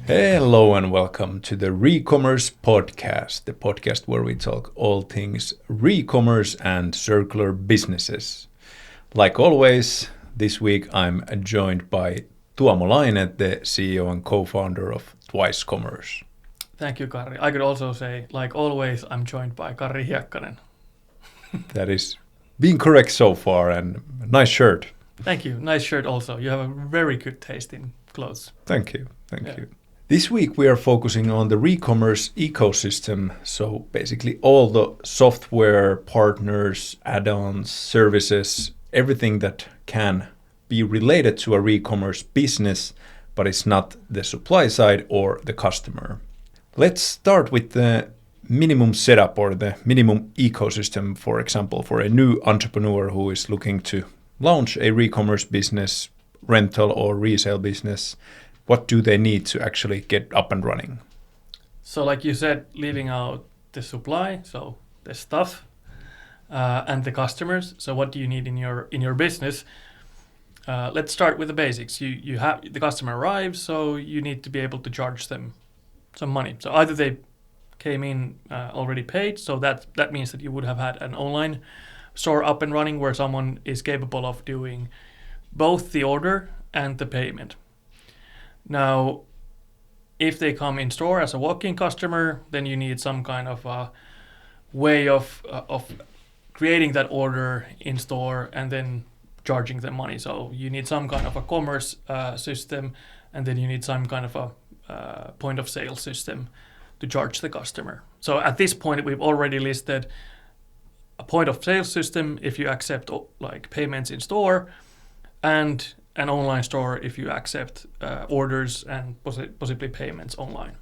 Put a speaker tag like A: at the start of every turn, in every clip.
A: Hello and welcome to the Recommerce podcast, the podcast where we talk all things re-commerce and circular businesses. Like always, this week I'm joined by Tuomo Laine, the CEO and co-founder of Twice Commerce.
B: Thank you, Karri. I could also say, like always, I'm joined by Karri Hiekkanen.
A: That is being correct so far, and nice shirt.
B: Thank you. Nice shirt also. You have a very good taste in clothes.
A: Thank you. Thank you. This week we are focusing on the Recommerce ecosystem, so basically all the software, partners, add-ons, services, everything that can be related to a Recommerce business, but it's not the supply side or the customer. Let's start with the minimum setup or the minimum ecosystem, for example, for a new entrepreneur who is looking to launch a Recommerce business, rental or resale business. What do they need to actually get up and running?
B: So like you said, leaving out the supply, so the stuff, and the customers. So what do you need in your business? Let's start with the basics. You have the customer arrives, so you need to be able to charge them some money. So either they came in already paid, so that means that you would have had an online store up and running where someone is capable of doing both the order and the payment. Now, if they come in store as a walk-in customer, then you need some kind of a way of creating that order in store and then charging them money. So you need some kind of a commerce system, and then you need some kind of a point of sale system to charge the customer. So at this point, we've already listed a point of sale system if you accept like payments in store, and an online store if you accept orders and possibly payments online.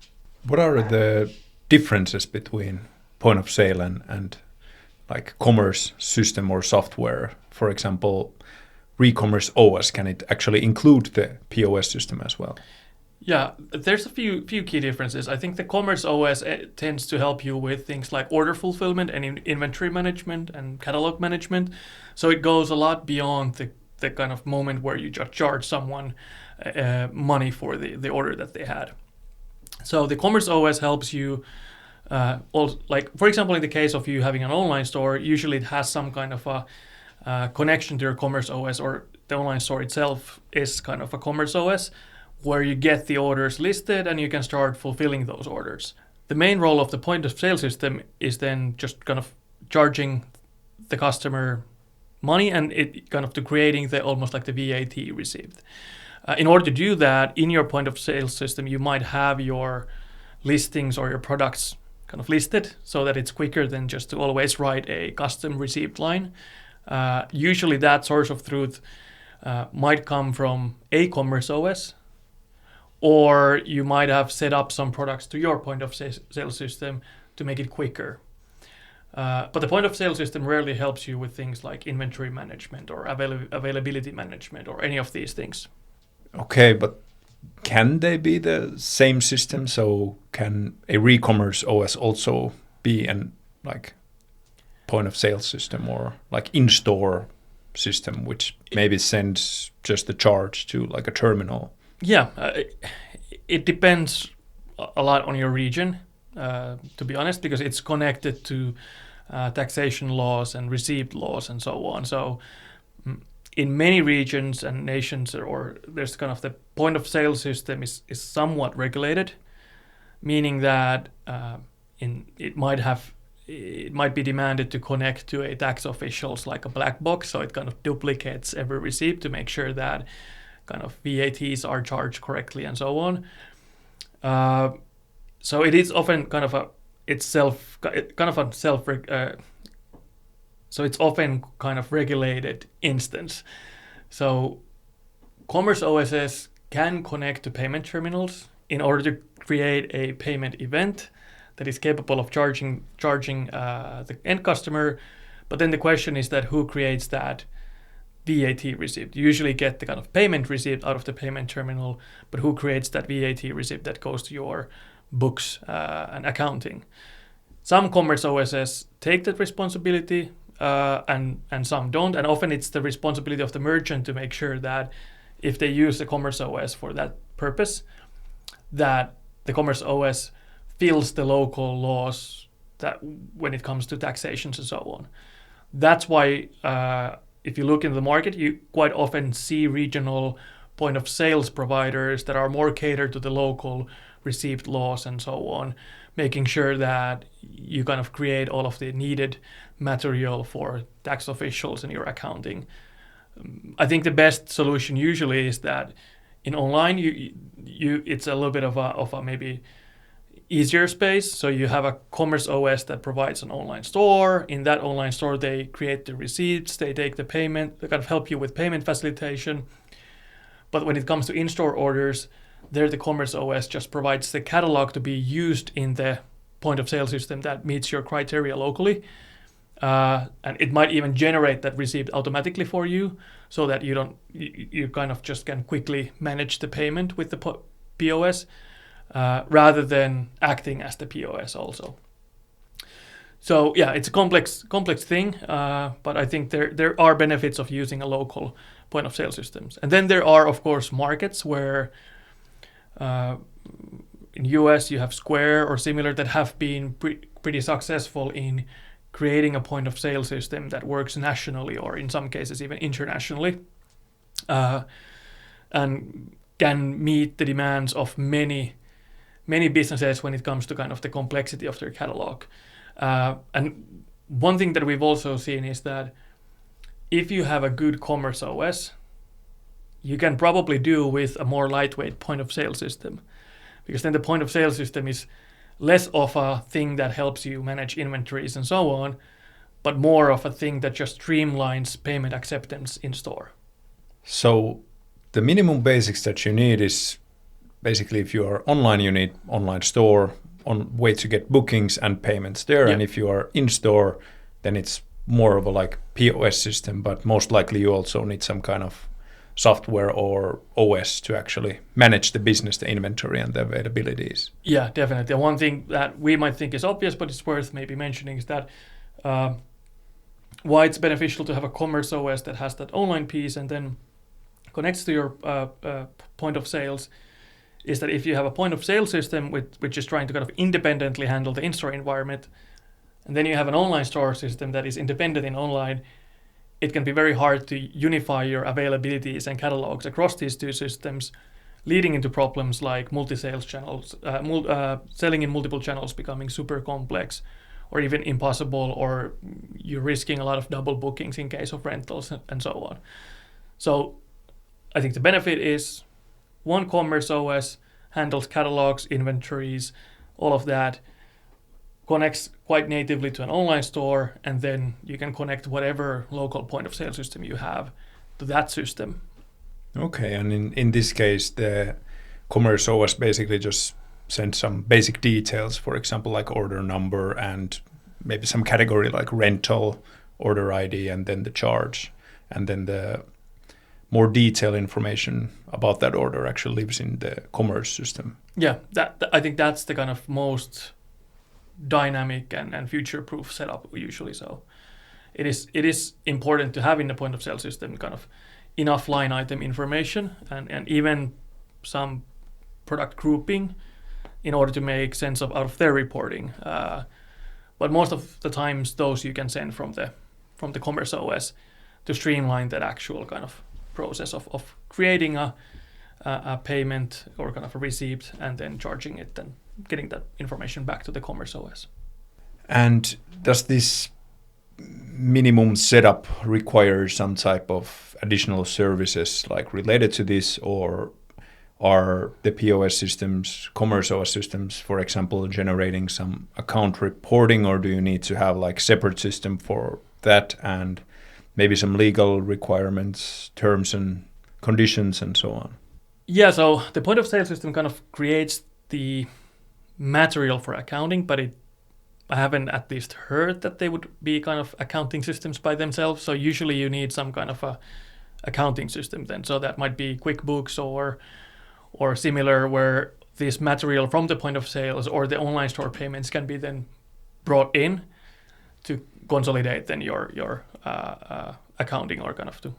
A: What are the differences between point of sale and like commerce system or software? For example, Recommerce OS, can it actually include the POS system as well?
B: Yeah, there's a few key differences. I think the Commerce OS tends to help you with things like order fulfillment and inventory management and catalog management. So it goes a lot beyond the kind of moment where you just charge someone money for the order that they had. So the Commerce OS helps you, also, like for example, in the case of you having an online store, usually it has some kind of a connection to your Commerce OS, or the online store itself is kind of a Commerce OS where you get the orders listed and you can start fulfilling those orders. The main role of the point of sale system is then just kind of charging the customer money and it kind of to creating the almost like the VAT received. In order to do that, in your point of sale system, you might have your listings or your products kind of listed so that it's quicker than just to always write a custom received line. Usually that source of truth might come from a Commerce OS, or you might have set up some products to your point of sale system to make it quicker. But the point of sale system rarely helps you with things like inventory management or availability management or any of these things.
A: Okay, but can they be the same system? So can a Recommerce OS also be an like point of sale system or like in-store system, which maybe sends just the charge to like a terminal?
B: Yeah, it depends a lot on your region, to be honest, because it's connected to taxation laws and receipt laws and so on. So in many regions and nations, or there's kind of the point of sale system is somewhat regulated, meaning that it might be demanded to connect to a tax officials like a black box, so it kind of duplicates every receipt to make sure that kind of VATs are charged correctly and so on. So it is often kind of so it's often kind of regulated instance. So Commerce OSs can connect to payment terminals in order to create a payment event that is capable of charging the end customer. But then the question is that who creates that VAT receipt? You usually get the kind of payment receipt out of the payment terminal, but who creates that VAT receipt that goes to your books and accounting? Some Commerce OSs take that responsibility and some don't, and often it's the responsibility of the merchant to make sure that if they use the Commerce OS for that purpose, that the Commerce OS fills the local laws that when it comes to taxations and so on. That's why if you look in the market, you quite often see regional point of sales providers that are more catered to the local received laws and so on, making sure that you kind of create all of the needed material for tax officials in your accounting. I think the best solution usually is that in online you it's a little bit of a maybe easier space. So you have a Commerce OS that provides an online store. In that online store, they create the receipts, they take the payment, they kind of help you with payment facilitation. But when it comes to in-store orders, there the Commerce OS just provides the catalog to be used in the point of sale system that meets your criteria locally. And it might even generate that receipt automatically for you so that you kind of just can quickly manage the payment with the POS rather than acting as the POS also. So yeah, it's a complex thing, but I think there are benefits of using a local point of sale systems. And then there are, of course, markets where in US you have Square or similar that have been pretty successful in creating a point of sale system that works nationally or in some cases even internationally and can meet the demands of many businesses when it comes to kind of the complexity of their catalog. And one thing that we've also seen is that if you have a good Commerce OS, you can probably do with a more lightweight point of sale system, because then the point of sale system is less of a thing that helps you manage inventories and so on, but more of a thing that just streamlines payment acceptance in store.
A: So the minimum basics that you need is basically if you are online, you need online store, on way to get bookings and payments there.
B: Yeah.
A: And if you are in store, then it's more of a like POS system, but most likely you also need some kind of software or OS to actually manage the business, the inventory and the availabilities.
B: Yeah, definitely. One thing that we might think is obvious, but it's worth maybe mentioning is that why it's beneficial to have a Commerce OS that has that online piece and then connects to your point of sales is that if you have a point of sale system which is trying to kind of independently handle the in-store environment, and then you have an online store system that is independent in online, it can be very hard to unify your availabilities and catalogs across these two systems, leading into problems like multi-sales channels, selling in multiple channels becoming super complex or even impossible, or you're risking a lot of double bookings in case of rentals and so on. So I think the benefit is one Commerce OS handles catalogs, inventories, all of that, connects quite natively to an online store, and then you can connect whatever local point of sale system you have to that system.
A: Okay, and in this case, the Commerce OS basically just sends some basic details, for example, like order number and maybe some category like rental, order ID, and then the charge. And then the more detailed information about that order actually lives in the commerce system.
B: Yeah, I think that's the kind of most dynamic and future-proof setup usually. So it is important to have in the point of sale system kind of enough line item information and even some product grouping in order to make sense out of their reporting. But most of the times those you can send from the Commerce OS to streamline that actual kind of process of creating a payment or kind of a receipt and then charging it and getting that information back to the Commerce OS.
A: And does this minimum setup require some type of additional services like related to this, or are the POS systems, Commerce OS systems, for example, generating some account reporting, or do you need to have like separate system for that and maybe some legal requirements, terms and conditions and so on?
B: Yeah, so the point of sale system kind of creates the material for accounting, but I haven't at least heard that they would be kind of accounting systems by themselves. So usually you need some kind of a accounting system then. So that might be QuickBooks or similar, where this material from the point of sales or the online store payments can be then brought in to consolidate then your accounting or kind of to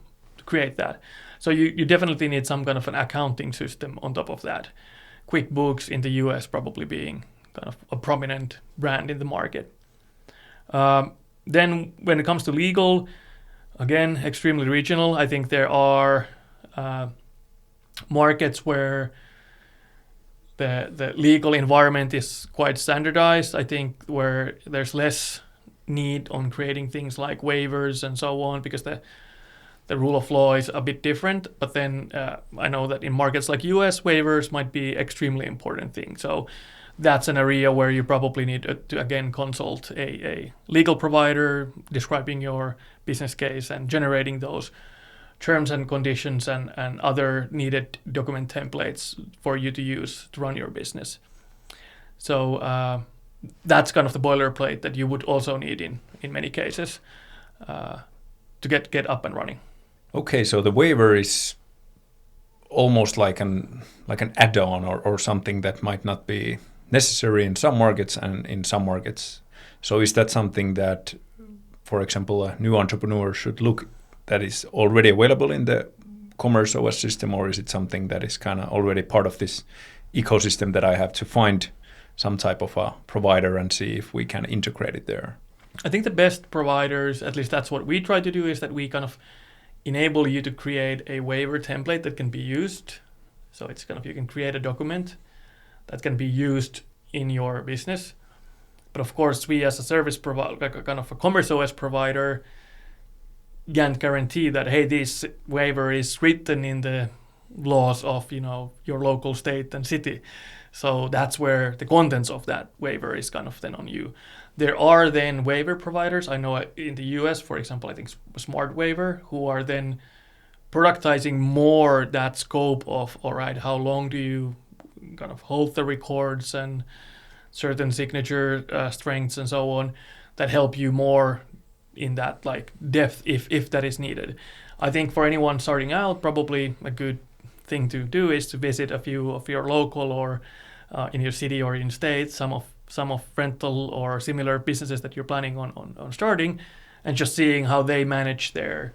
B: create that. So you definitely need some kind of an accounting system on top of that. QuickBooks in the US probably being kind of a prominent brand in the market. Then when it comes to legal, again, extremely regional. I think there are markets where the legal environment is quite standardized. I think where there's less need on creating things like waivers and so on, because the rule of law is a bit different. But then I know that in markets like US, waivers might be extremely important thing. So that's an area where you probably need to again consult a legal provider describing your business case and generating those terms and conditions and other needed document templates for you to use to run your business. So that's kind of the boilerplate that you would also need in many cases to get up and running.
A: Okay, so the waiver is almost like an add-on or something that might not be necessary in some markets and in some markets. So is that something that, for example, a new entrepreneur should look that is already available in the Recommerce OS system, or is it something that is kind of already part of this ecosystem that I have to find some type of a provider and see if we can integrate it there?
B: I think the best providers, at least that's what we try to do, is that we kind of enable you to create a waiver template that can be used. So it's kind of, you can create a document that can be used in your business. But of course, we as a service provider, kind of a Commerce OS provider, can't guarantee that, hey, this waiver is written in the laws of, your local state and city. So that's where the contents of that waiver is kind of then on you. There are then waiver providers. I know in the US, for example, I think Smart Waiver, who are then productizing more that scope of, all right, how long do you kind of hold the records and certain signature strengths and so on that help you more in that like depth if that is needed. I think for anyone starting out, probably a good thing to do is to visit a few of your local or in your city or in state, some of rental or similar businesses that you're planning on starting, and just seeing how they manage their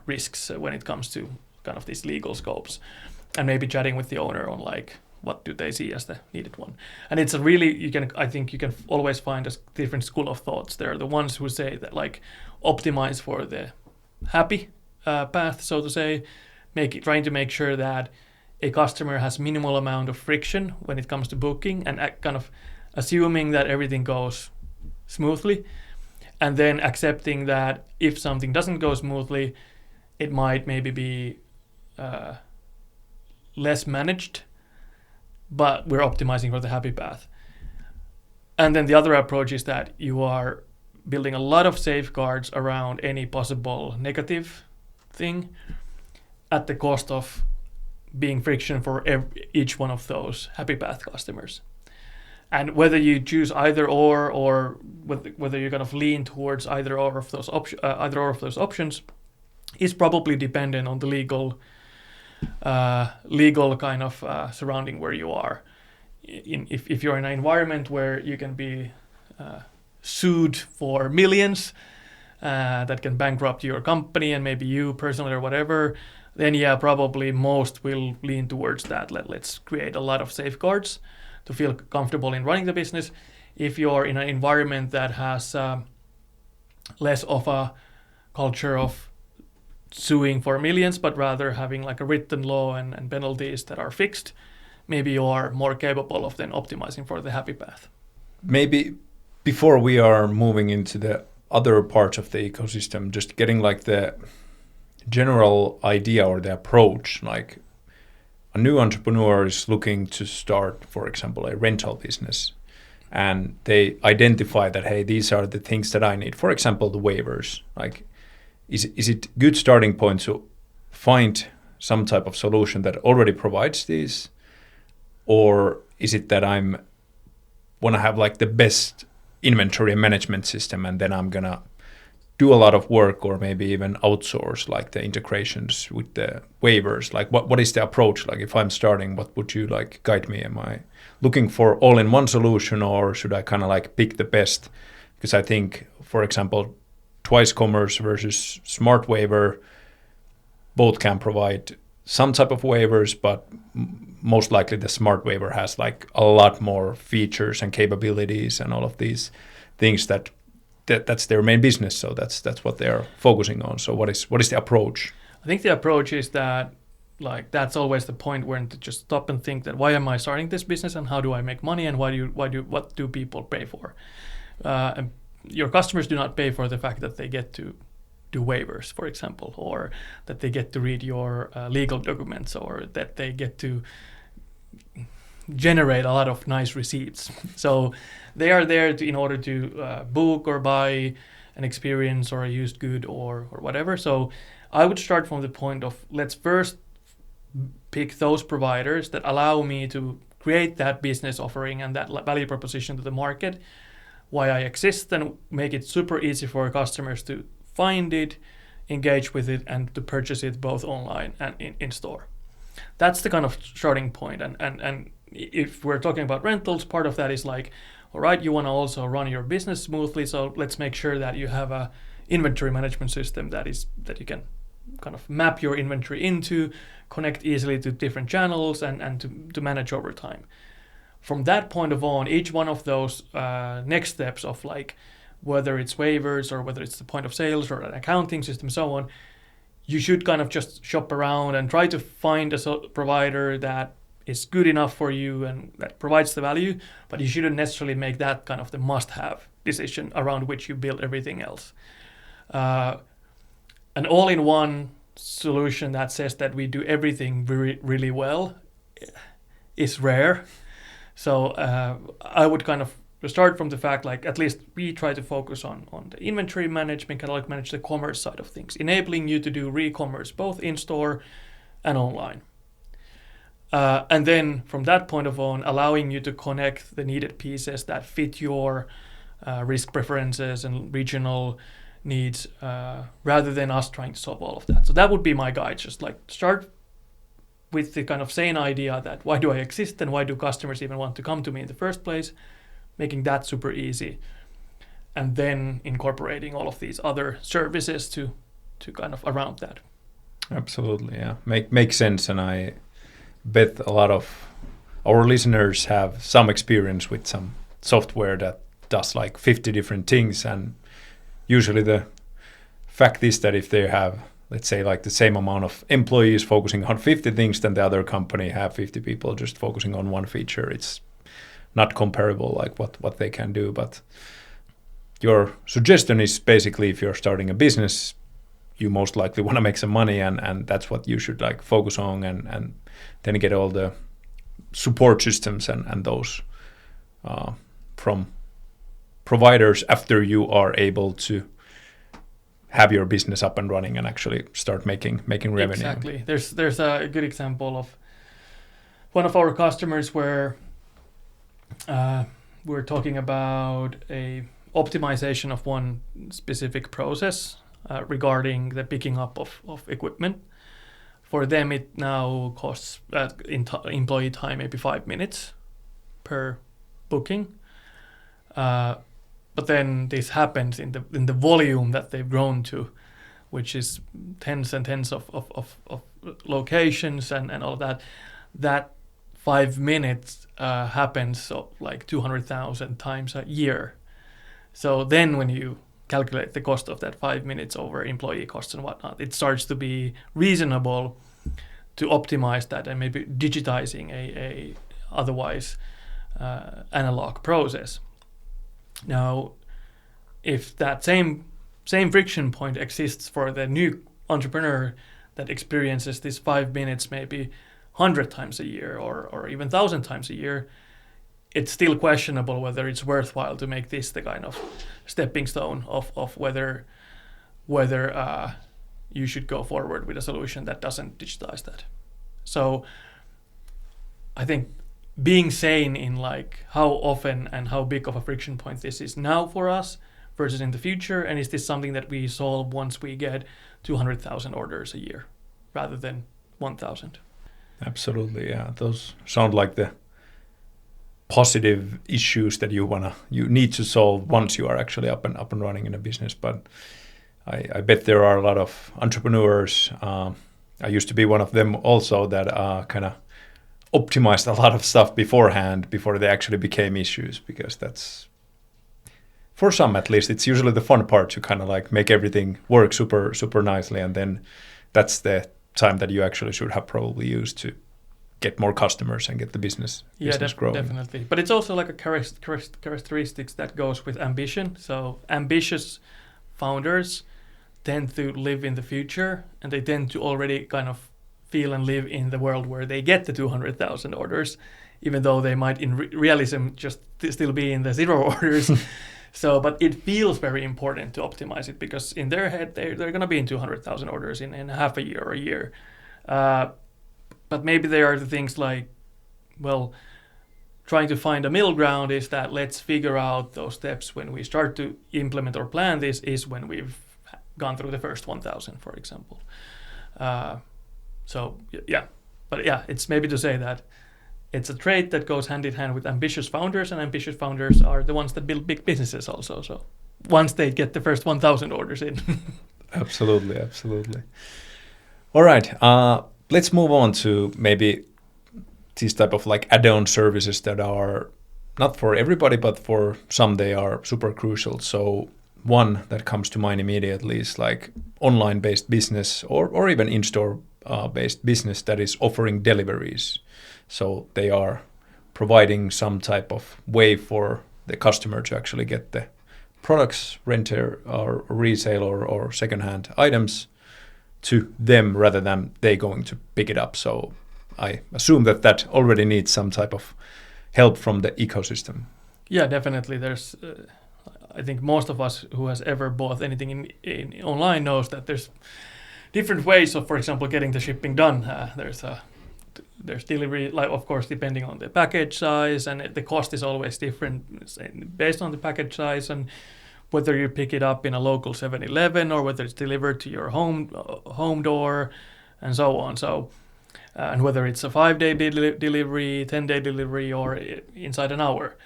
B: risks when it comes to kind of these legal scopes, and maybe chatting with the owner on like what do they see as the needed one. And it's a really, I think you can always find a different school of thoughts. There are the ones who say that like optimize for the happy path, so to say, trying to make sure that a customer has minimal amount of friction when it comes to booking, and kind of assuming that everything goes smoothly, and then accepting that if something doesn't go smoothly, it might maybe be less managed, but we're optimizing for the happy path. And then the other approach is that you are building a lot of safeguards around any possible negative thing at the cost of being friction for each one of those happy path customers. And whether you choose either or whether you're kind of lean towards either or of those options is probably dependent on the legal kind of surrounding where you are. If you're in an environment where you can be sued for millions, that can bankrupt your company and maybe you personally or whatever, then yeah, probably most will lean towards that. Let's create a lot of safeguards to feel comfortable in running the business. If you're in an environment that has less of a culture of suing for millions, but rather having like a written law and penalties that are fixed, maybe you are more capable of then optimizing for the happy path.
A: Maybe before we are moving into the other parts of the ecosystem, just getting like the general idea or the approach, like a new entrepreneur is looking to start, for example, a rental business, and they identify that, hey, these are the things that I need. For example, the waivers. Like, is it good starting point to find some type of solution that already provides these, or is it that I'm want to have like the best inventory management system, and then I'm gonna do a lot of work or maybe even outsource like the integrations with the waivers? Like what is the approach? Like if I'm starting, what would you like guide me? Am I looking for all-in-one solution, or should I kind of like pick the best? Because I think, for example, Twice Commerce versus Smart Waiver, both can provide some type of waivers, but most likely the smart waiver has like a lot more features and capabilities and all of these things that's their main business. So that's what they're focusing on. So what is the approach?
B: I think the approach is that like that's always the point where to just stop and think that why am I starting this business and how do I make money and what do people pay for? And your customers do not pay for the fact that they get to do waivers, for example, or that they get to read your legal documents, or that they get to generate a lot of nice receipts. So they are there in order to book or buy an experience or a used good or whatever. So I would start from the point of let's first pick those providers that allow me to create that business offering and that value proposition to the market, why I exist, and make it super easy for customers to find it, engage with it, and to purchase it both online and in store. That's the kind of starting point. And if we're talking about rentals, part of that is like, all right, you want to also run your business smoothly, so let's make sure that you have a inventory management system that you can kind of map your inventory into, connect easily to different channels, and to manage over time. From that point on, each one of those next steps of like whether it's waivers or whether it's the point of sales or an accounting system, so on, you should kind of just shop around and try to find a provider that is good enough for you and that provides the value, but you shouldn't necessarily make that kind of the must-have decision around which you build everything else. An all-in-one solution that says that we do everything really well is rare. So I would kind of start from the fact, like at least we try to focus on the inventory management, catalog manage the commerce side of things, enabling you to do re-commerce both in-store and online. And then from that point on, allowing you to connect the needed pieces that fit your risk preferences and regional needs, rather than us trying to solve all of that. So that would be my guide, just like start with the kind of sane idea that why do I exist and why do customers even want to come to me in the first place, making that super easy, and then incorporating all of these other services to kind of around that.
A: Absolutely, yeah. Makes sense, and I bet a lot of our listeners have some experience with some software that does like 50 different things, and usually the fact is that if they have, let's say, like the same amount of employees focusing on 50 things, then the other company have 50 people just focusing on one feature. It's not comparable, like what they can do. But your suggestion is basically if you're starting a business, you most likely want to make some money, and that's what you should like focus on, and then get all the support systems and those from providers after you are able to have your business up and running and actually start making revenue.
B: Exactly. There's a good example of one of our customers where we're talking about a optimization of one specific process regarding the picking up of equipment. For them, it now costs employee time maybe 5 minutes per booking. But then this happens in the volume that they've grown to, which is tens and tens of locations and all of that. That 5 minutes happens so like 200,000 times a year. So then when you calculate the cost of that 5 minutes over employee costs and whatnot, it starts to be reasonable to optimize that and maybe digitizing a otherwise analog process. Now, if that same friction point exists for the new entrepreneur that experiences this 5 minutes maybe 100 times a year or even 1,000 times a year, it's still questionable whether it's worthwhile to make this the kind of stepping stone of whether you should go forward with a solution that doesn't digitize that. So I think being sane in like how often and how big of a friction point this is now for us versus in the future, and is this something that we solve once we get 200,000 orders a year rather than 1,000?
A: Absolutely, yeah. Those sound like the positive issues that you need to solve once you are actually up and running in a business. But I bet there are a lot of entrepreneurs. I used to be one of them also that kind of optimized a lot of stuff beforehand before they actually became issues, because that's, for some at least, it's usually the fun part to kind of like make everything work super, super nicely. And then that's the time that you actually should have probably used to get more customers and get the business growing.
B: Definitely. But it's also like a characteristics that goes with ambition. So ambitious founders tend to live in the future, and they tend to already kind of feel and live in the world where they get the 200,000 orders, even though they might in realism just still be in the 0 orders. So, but it feels very important to optimize it, because in their head they're going to be in 200,000 orders in half a year or a year. But maybe there are the things like, well, trying to find a middle ground is that let's figure out those steps when we start to implement or plan this is when we've gone through the first 1,000, for example. So yeah, but yeah, it's maybe to say that it's a trait that goes hand in hand with ambitious founders, and ambitious founders are the ones that build big businesses also. So once they get the first 1,000 orders in.
A: Absolutely, absolutely. All right, let's move on to maybe these type of like add-on services that are not for everybody, but for some they are super crucial. So one that comes to mind immediately is like online-based business or even in-store based business that is offering deliveries. So they are providing some type of way for the customer to actually get the products, renter or resale or secondhand items to them rather than they going to pick it up. So I assume that already needs some type of help from the ecosystem.
B: Yeah, definitely. There's, I think most of us who has ever bought anything in online knows that there's different ways of, for example, getting the shipping done. There's delivery, like of course, depending on the package size, and the cost is always different based on the package size and whether you pick it up in a local 7-Eleven or whether it's delivered to your home door, and so on. So, and whether it's a 5-day delivery, 10-day delivery, or inside an hour.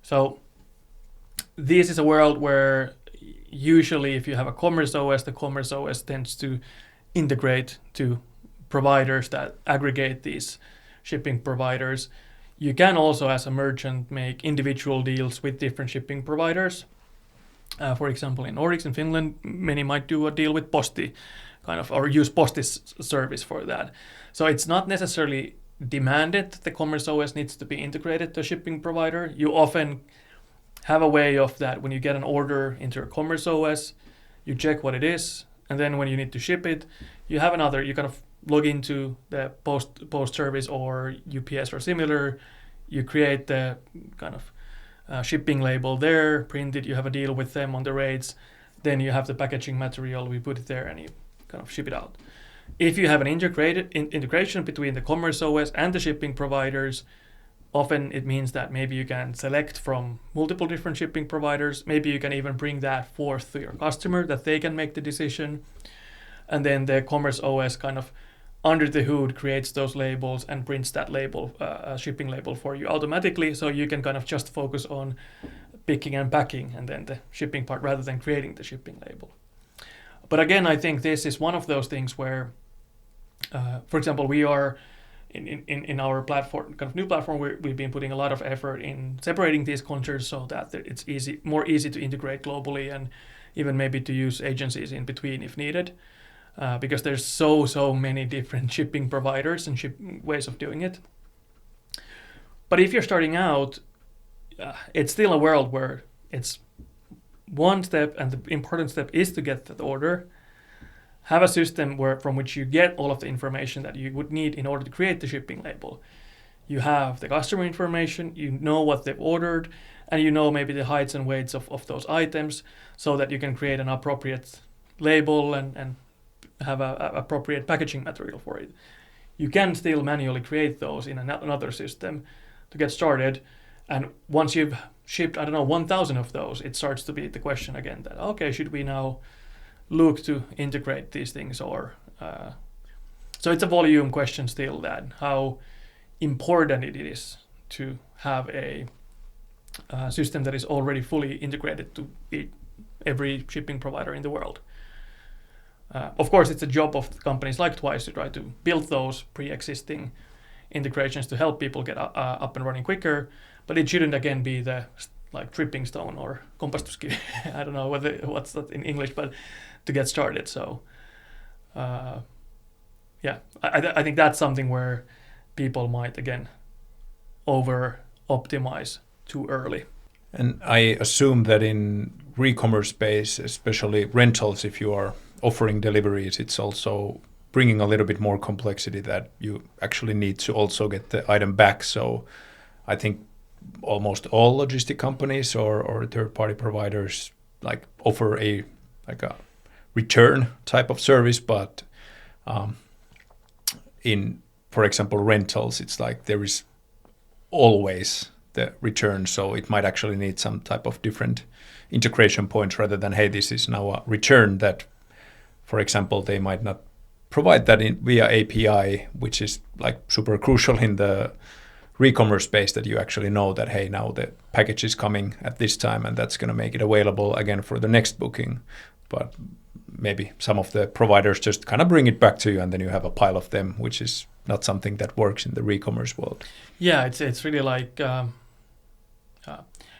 B: So, this is a world where usually, if you have a Commerce OS, the Commerce OS tends to integrate to providers that aggregate these shipping providers. You can also, as a merchant, make individual deals with different shipping providers. For example, in Nordics in Finland, many might do a deal with Posti, kind of, or use Posti's service for that. So it's not necessarily demanded that the Commerce OS needs to be integrated to a shipping provider. You often have a way of that when you get an order into your Commerce OS, you check what it is, and then when you need to ship it, you have another, you kind of log into the post service or UPS or similar, you create the kind of shipping label there, print it, you have a deal with them on the rates, then you have the packaging material, we put it there and you kind of ship it out. If you have an integration between the Commerce OS and the shipping providers, often it means that maybe you can select from multiple different shipping providers, maybe you can even bring that forth to your customer that they can make the decision, and then the Commerce OS kind of under the hood creates those labels and prints that label, shipping label for you automatically, so you can kind of just focus on picking and packing and then the shipping part rather than creating the shipping label. But again, I think this is one of those things where, for example, we are in our platform, kind of new platform, we've been putting a lot of effort in separating these concerns so that it's more easy to integrate globally and even maybe to use agencies in between if needed. Because there's so many different shipping providers and ways of doing it. But if you're starting out, it's still a world where it's one step, and the important step is to get that order, have a system from which you get all of the information that you would need in order to create the shipping label. You have the customer information, you know what they've ordered, and you know maybe the heights and weights of those items so that you can create an appropriate label and have a appropriate packaging material for it. You can still manually create those in another system to get started, and once you've shipped, 1,000 of those, it starts to be the question again that, okay, should we now look to integrate these things, or so it's a volume question still, that how important it is to have a system that is already fully integrated to every shipping provider in the world. Of course, it's a job of companies like Twice to try to build those pre-existing integrations to help people get up and running quicker, but it shouldn't again be the like tripping stone or kompastuskivi. I don't know what's that in English, but to get started. So I think that's something where people might again over optimize too early.
A: And I assume that in Recommerce space, especially rentals, if you are offering deliveries, it's also bringing a little bit more complexity that you actually need to also get the item back. So I think almost all logistic companies or third-party providers like offer a return type of service, but in, for example, rentals, it's like there is always the return, so it might actually need some type of different integration points rather than, hey, this is now a return that, for example, they might not provide that via API, which is like super crucial in the Recommerce space, that you actually know that, hey, now the package is coming at this time and that's going to make it available again for the next booking. But maybe some of the providers just kind of bring it back to you and then you have a pile of them, which is not something that works in the Recommerce world.
B: Yeah, it's really like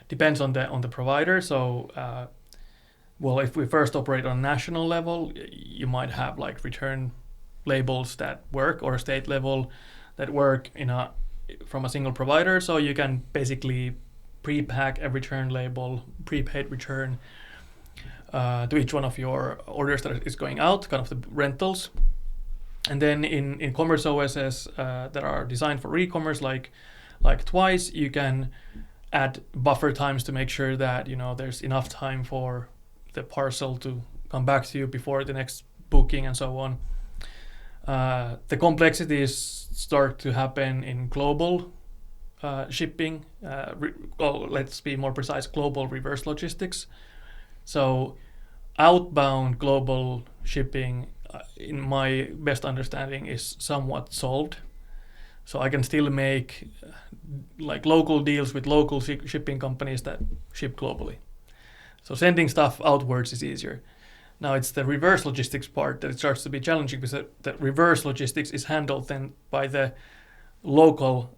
B: depends on the provider. So well, if we first operate on national level, you might have like return labels that work, or state level that work from a single provider. So you can basically pre-pack a return label, prepaid return to each one of your orders that is going out, kind of the rentals. And then in Commerce OSs that are designed for Recommerce, like Twice, you can add buffer times to make sure that there's enough time for the parcel to come back to you before the next booking and so on. The complexities start to happen in global shipping. Let's be more precise, global reverse logistics. So outbound global shipping, in my best understanding, is somewhat solved. So I can still make like local deals with local shipping companies that ship globally. So sending stuff outwards is easier. Now it's the reverse logistics part that it starts to be challenging, because the reverse logistics is handled then by the local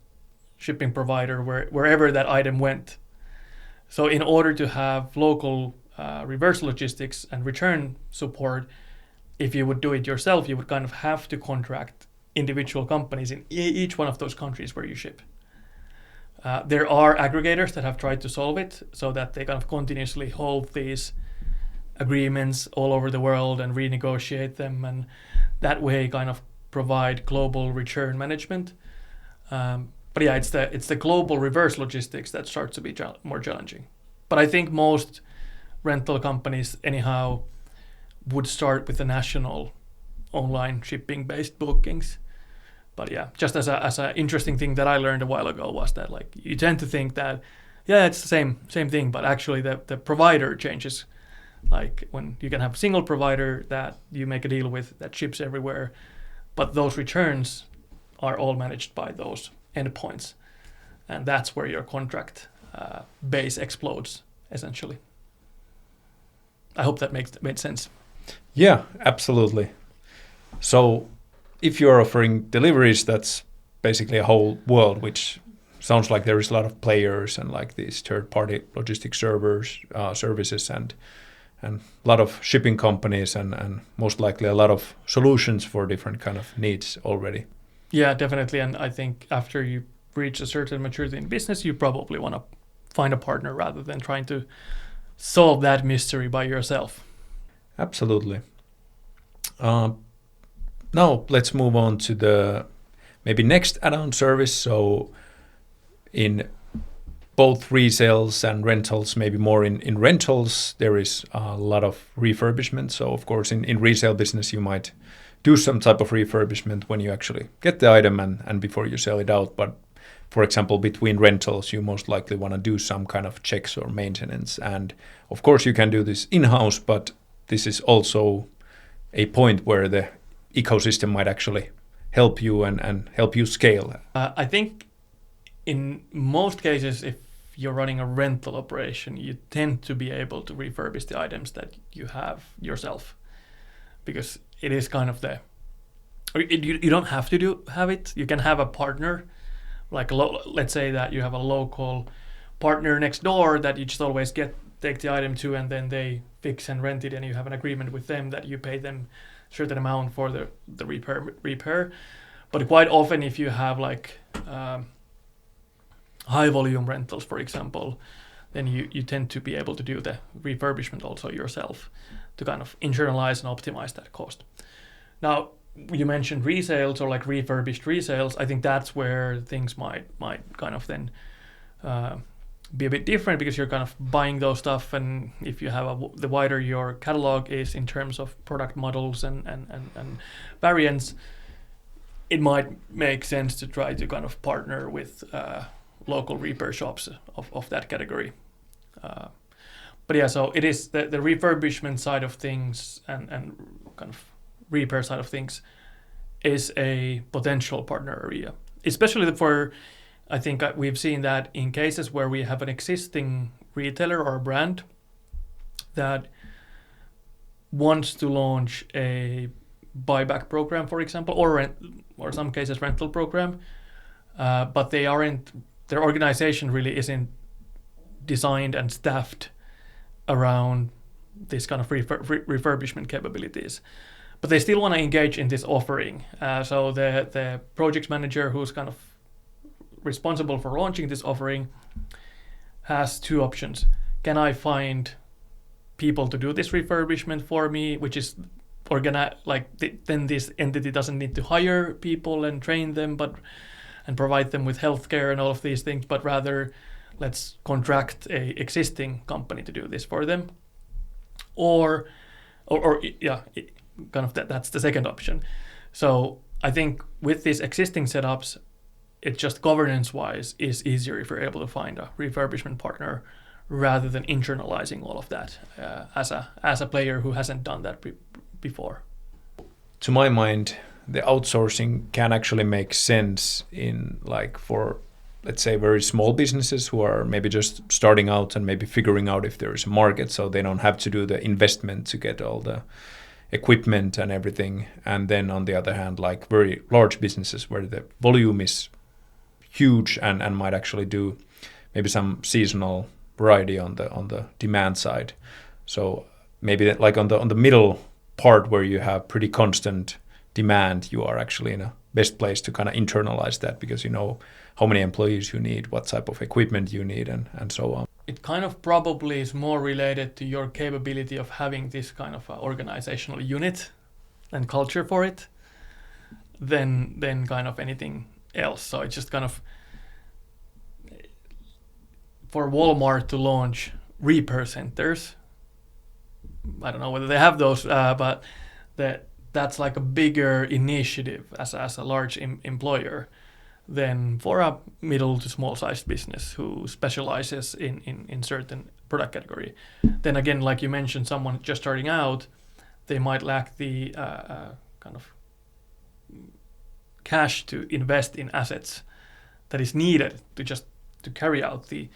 B: shipping provider wherever that item went. So in order to have local reverse logistics and return support, if you would do it yourself, you would kind of have to contract individual companies in each one of those countries where you ship. There are aggregators that have tried to solve it so that they kind of continuously hold these agreements all over the world and renegotiate them, and that way kind of provide global return management. But yeah, it's the global reverse logistics that starts to be more challenging. But I think most rental companies anyhow would start with the national online shipping based bookings. But yeah, just as a interesting thing that I learned a while ago was that like you tend to think that it's the same thing, but actually the provider changes. Like when you can have a single provider that you make a deal with that ships everywhere, but those returns are all managed by those endpoints, and that's where your contract base explodes essentially. I hope that made sense.
A: Yeah, absolutely. So if you're offering deliveries, that's basically a whole world, which sounds like there is a lot of players and like these third-party logistic services and a lot of shipping companies and most likely a lot of solutions for different kind of needs already.
B: Yeah, definitely. And I think after you reach a certain maturity in business, you probably want to find a partner rather than trying to solve that mystery by yourself.
A: Absolutely. Now let's move on to the maybe next add-on service. So in both resales and rentals, maybe more in rentals, there is a lot of refurbishment. So of course in resale business you might do some type of refurbishment when you actually get the item and before you sell it out. But for example, between rentals, you most likely want to do some kind of checks or maintenance. And of course you can do this in-house, but this is also a point where the ecosystem might actually help you and help you scale.
B: I think in most cases, if you're running a rental operation, you tend to be able to refurbish the items that you have yourself, because it is kind of the or you don't have to have it. You can have a partner, like let's say that you have a local partner next door that you just always take the item to, and then they fix and rent it, and you have an agreement with them that you pay them a certain amount for the repair. But quite often, if you have like high volume rentals, for example, then you tend to be able to do the refurbishment also yourself to kind of internalize and optimize that cost. Now, you mentioned resales or like refurbished resales. I think that's where things might kind of then be a bit different, because you're kind of buying those stuff, and if you have the wider your catalog is in terms of product models and variants, it might make sense to try to kind of partner with local repair shops of that category. But yeah, so it is the refurbishment side of things and kind of repair side of things is a potential partner area, especially for, I think we've seen that in cases where we have an existing retailer or brand that wants to launch a buyback program, for example, or some cases rental program, but their organization really isn't designed and staffed around this kind of refurbishment capabilities. But they still want to engage in this offering. So the project manager who's kind of responsible for launching this offering has two options. Can I find people to do this refurbishment for me, which is then this entity doesn't need to hire people and train them and provide them with healthcare and all of these things, but rather let's contract a existing company to do this for them. Or kind of that's the second option. So I think with these existing setups, it just governance-wise is easier if you're able to find a refurbishment partner rather than internalizing all of that as a player who hasn't done that before.
A: To my mind, the outsourcing can actually make sense in like for, let's say, very small businesses who are maybe just starting out and maybe figuring out if there is a market, so they don't have to do the investment to get all the equipment and everything. And then on the other hand, like very large businesses where the volume is huge and might actually do maybe some seasonal variety on the demand side. So maybe like on the middle part where you have pretty constant demand, you are actually in a best place to kind of internalize that, because you know how many employees you need, what type of equipment you need, and so on.
B: It kind of probably is more related to your capability of having this kind of organizational unit and culture for it than kind of anything else. So it's just kind of for Walmart to launch repair centers. I don't know whether they have those, but that's like a bigger initiative as a large employer than for a middle to small sized business who specializes in certain product category. Then again, like you mentioned, someone just starting out, they might lack the kind of cash to invest in assets that is needed to carry out the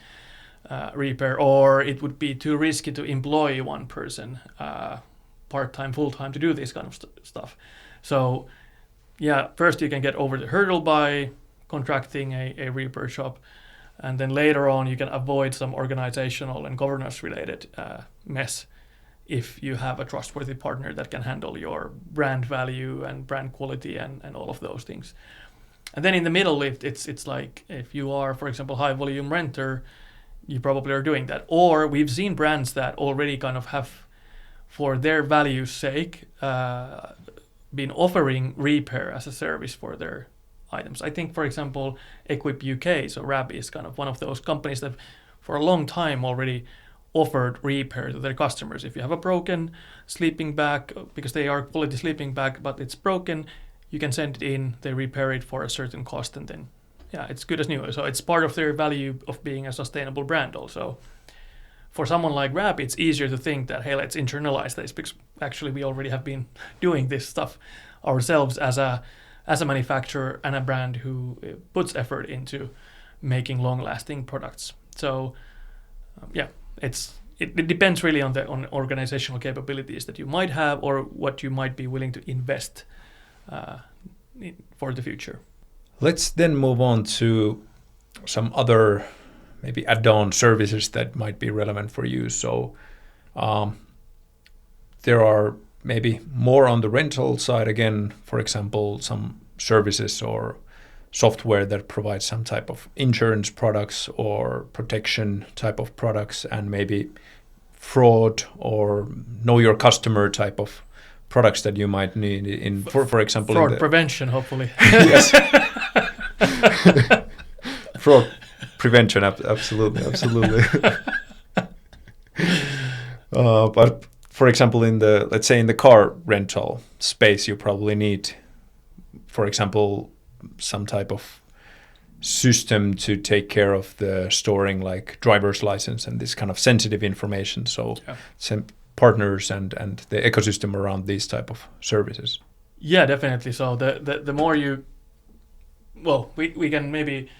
B: repair, or it would be too risky to employ one person part-time, full-time to do this kind of stuff. So yeah, first you can get over the hurdle by contracting a repair shop, and then later on you can avoid some organizational and governance related mess if you have a trustworthy partner that can handle your brand value and brand quality and all of those things. And then in the middle, it's like if you are, for example, high volume renter, you probably are doing that. Or we've seen brands that already kind of have, for their value's sake, been offering repair as a service for their items. I think, for example, Equip UK, so RAB is kind of one of those companies that for a long time already offered repair to their customers. If you have a broken sleeping bag, because they are quality sleeping bag, but it's broken, you can send it in, they repair it for a certain cost, and then it's good as new. So it's part of their value of being a sustainable brand also. For someone like RAB, it's easier to think that, hey, let's internalize this, because actually we already have been doing this stuff ourselves as a manufacturer and a brand who puts effort into making long-lasting products. So it depends really on organizational capabilities that you might have or what you might be willing to invest for the future.
A: Let's then move on to some other maybe add-on services that might be relevant for you. So there are maybe more on the rental side again, for example, some services or software that provides some type of insurance products or protection type of products, and maybe fraud or know your customer type of products that you might need in, for example,
B: fraud prevention, hopefully.
A: Yes. Fraud prevention, absolutely. But for example, let's say in the car rental space, you probably need, for example, some type of system to take care of the storing like driver's license and this kind of sensitive information. So some partners and the ecosystem around these type of services.
B: Yeah, definitely. So the more you, well, we can maybe,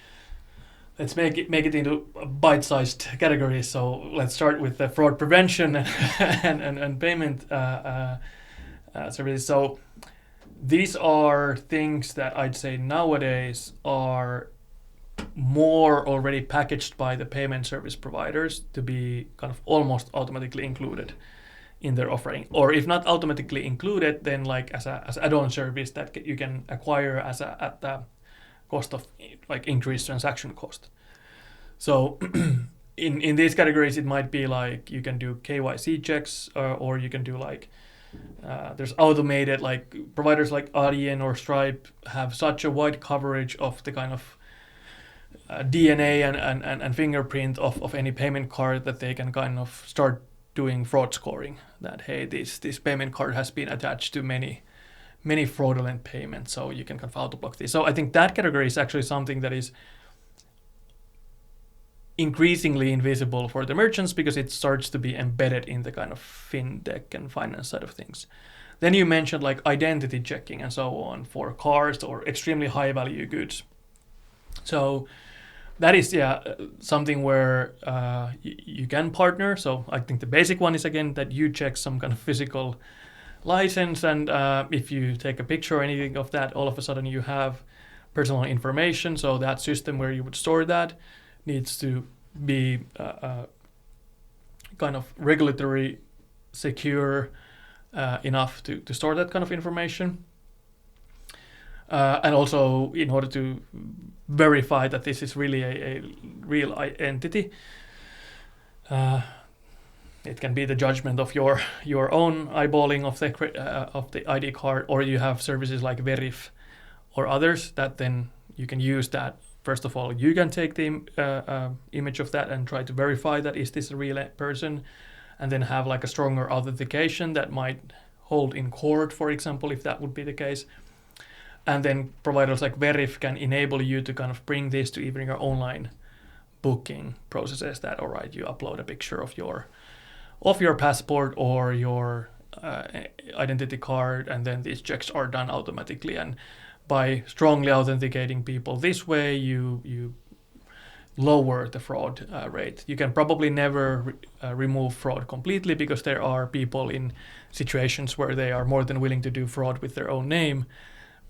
B: let's make it into bite-sized categories. So let's start with the fraud prevention and payment services. So these are things that I'd say nowadays are more already packaged by the payment service providers to be kind of almost automatically included in their offering, or if not automatically included, then like as add-on service that you can acquire at the cost of like increased transaction cost. So in these categories, it might be like you can do KYC checks, or you can do like there's automated, like providers like Adyen or Stripe have such a wide coverage of the kind of DNA and fingerprint of any payment card that they can kind of start doing fraud scoring. That hey, this payment card has been attached to many fraudulent payments, so you can kind of auto block this. So I think that category is actually something that is increasingly invisible for the merchants because it starts to be embedded in the kind of fintech and finance side of things. Then you mentioned like identity checking and so on for cars or extremely high value goods. So that is something where you can partner. So I think the basic one is again that you check some kind of physical license, and if you take a picture or anything of that, all of a sudden you have personal information. So that system where you would store that needs to be kind of regulatory secure enough to store that kind of information. And also in order to verify that this is really a real entity. It can be the judgment of your own eyeballing of the ID card, or you have services like Verif or others that then you can use that. First of all, you can take the image of that and try to verify that is this a real person, and then have like a stronger authentication that might hold in court, for example, if that would be the case. And then providers like Verif can enable you to kind of bring this to even your online booking processes. That all right, you upload a picture of your passport or your identity card, and then these checks are done automatically. And by strongly authenticating people this way, you lower the fraud rate. You can probably never remove fraud completely because there are people in situations where they are more than willing to do fraud with their own name,